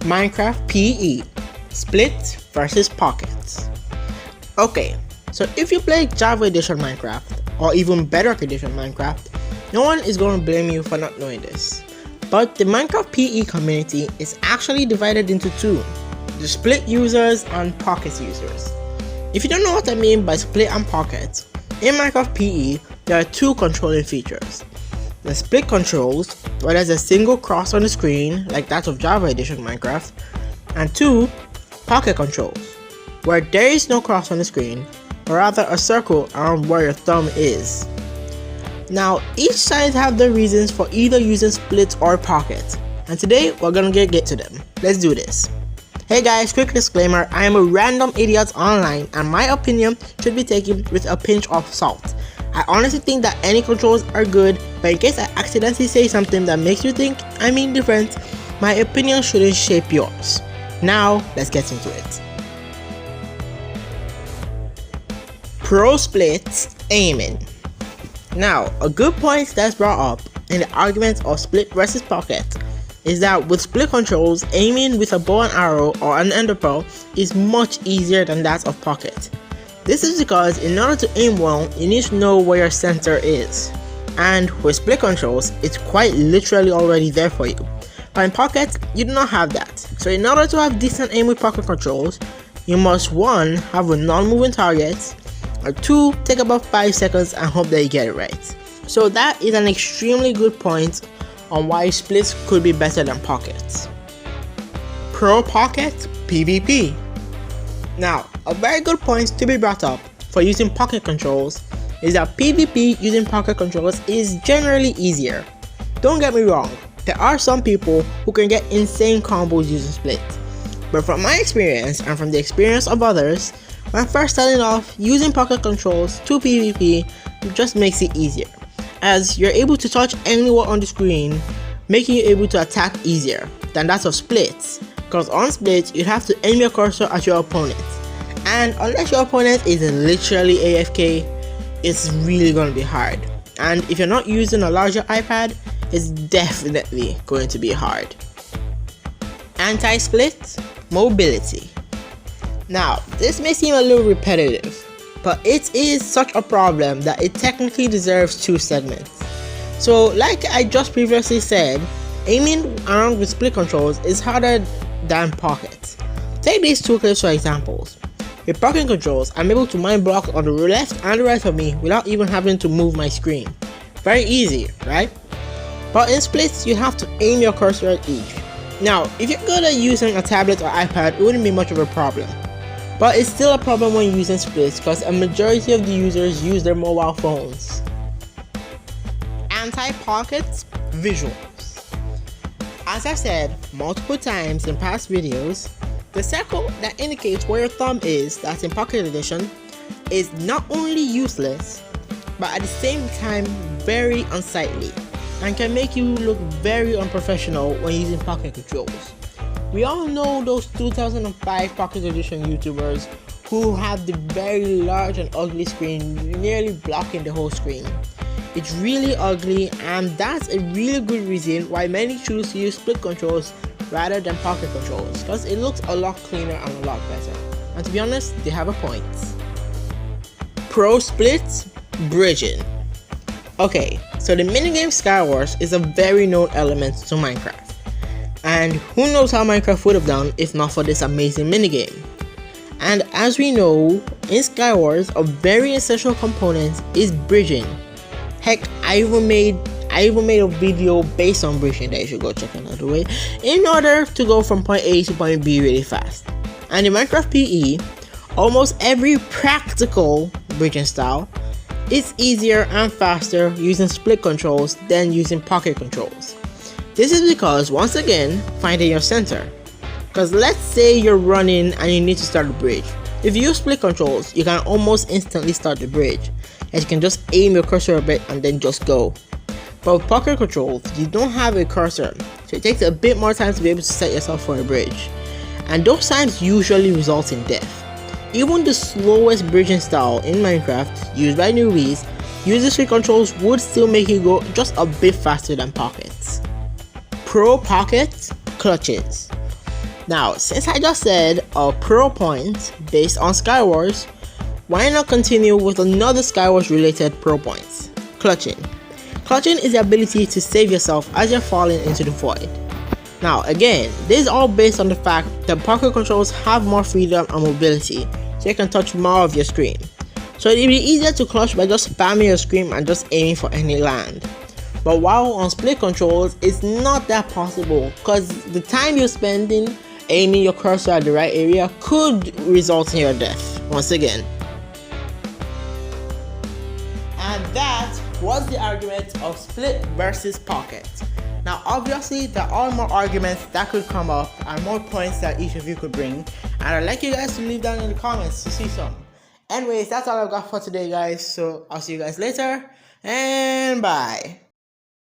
Minecraft PE, Split versus Pocket. Okay, so if you play Java Edition Minecraft, or even Bedrock Edition Minecraft, no one is going to blame you for not knowing this. But the Minecraft PE community is actually divided into two, the Split users and Pocket users. If you don't know what I mean by Split and Pocket, in Minecraft PE, there are two controlling features. The Split controls, where there's a single cross on the screen, like that of Java Edition Minecraft, and two, Pocket controls, where there is no cross on the screen, but rather a circle around where your thumb is. Now, each side have their reasons for either using Split or Pocket, and today we're gonna get to them. Let's do this. Hey guys, quick disclaimer, I am a random idiot online and my opinion should be taken with a pinch of salt. I honestly think that any controls are good, but in case I accidentally say something that makes you think I mean different, my opinion shouldn't shape yours. Now, let's get into it. Pro Split aiming. Now, a good point that's brought up in the argument of Split versus Pocket is that with Split controls, aiming with a bow and arrow or an ender pearl is much easier than that of Pocket. This is because in order to aim well, you need to know where your center is. And with Split controls, it's quite literally already there for you. But in Pocket, you do not have that. So in order to have decent aim with Pocket controls, you must 1. Have a non-moving target, or 2. Take about 5 seconds and hope that you get it right. So that is an extremely good point on why Splits could be better than Pocket. Pro Pocket PvP. Now, a very good point to be brought up for using Pocket controls is that PvP using Pocket controls is generally easier. Don't get me wrong, there are some people who can get insane combos using Split, but from my experience and from the experience of others, when first starting off, using Pocket controls to PvP just makes it easier, as you're able to touch anyone on the screen, making you able to attack easier than that of Split, because on Split you'd have to aim your cursor at your opponent, and unless your opponent is literally AFK, it's really going to be hard, and if you're not using a larger iPad, it's definitely going to be hard. Anti-Split mobility. Now, this may seem a little repetitive, but it is such a problem that it technically deserves 2 segments. So, like I just previously said, aiming around with Split controls is harder than Pocket. Take these 2 clips for examples. With Pocket controls, I'm able to mine blocks on the left and the right of me without even having to move my screen. Very easy, right? But in Splits, you have to aim your cursor at each. Now, if you're good at using a tablet or iPad, it wouldn't be much of a problem. But it's still a problem when using Splits because a majority of the users use their mobile phones. Anti-Pocket visuals. As I've said multiple times in past videos, the circle that indicates where your thumb is, that's in Pocket Edition, is not only useless, but at the same time very unsightly, and can make you look very unprofessional when using Pocket controls. We all know those 2005 Pocket Edition YouTubers who have the very large and ugly screen nearly blocking the whole screen. It's really ugly, and that's a really good reason why many choose to use Split controls rather than Pocket controls, because it looks a lot cleaner and a lot better. And to be honest, they have a point. Pro Split bridging. Okay, so the minigame Skywars is a very known element to Minecraft. And who knows how Minecraft would have done if not for this amazing minigame. And as we know, in Skywars, a very essential component is bridging. Heck, I even made a video based on bridging that you should go check out, by the way, in order to go from point A to point B really fast. And in Minecraft PE, almost every practical bridging style is easier and faster using Split controls than using Pocket controls. This is because, once again, finding your center. Because let's say you're running and you need to start a bridge. If you use Split controls, you can almost instantly start the bridge, as you can just aim your cursor a bit and then just go. But with Pocket controls, you don't have a cursor, so it takes a bit more time to be able to set yourself for a bridge. And those times usually result in death. Even the slowest bridging style in Minecraft, used by newbies, using Split controls would still make you go just a bit faster than Pockets. Pro Pocket clutches. Now, since I just said a pro point based on Skywars, why not continue with another Skywars related pro points? Clutching. Clutching is the ability to save yourself as you're falling into the void. Now again, this is all based on the fact that parkour controls have more freedom and mobility, so you can touch more of your screen. So it'll be easier to clutch by just spamming your screen and just aiming for any land. But while on split controls, it's not that possible, because the time you're spending aiming your cursor at the right area could result in your death once again. And that was the argument of split versus pocket. Now obviously there are more arguments that could come up and more points that each of you could bring, and I'd like you guys to leave down in the comments to see some. Anyways, that's all I've got for today guys, so I'll see you guys later and bye.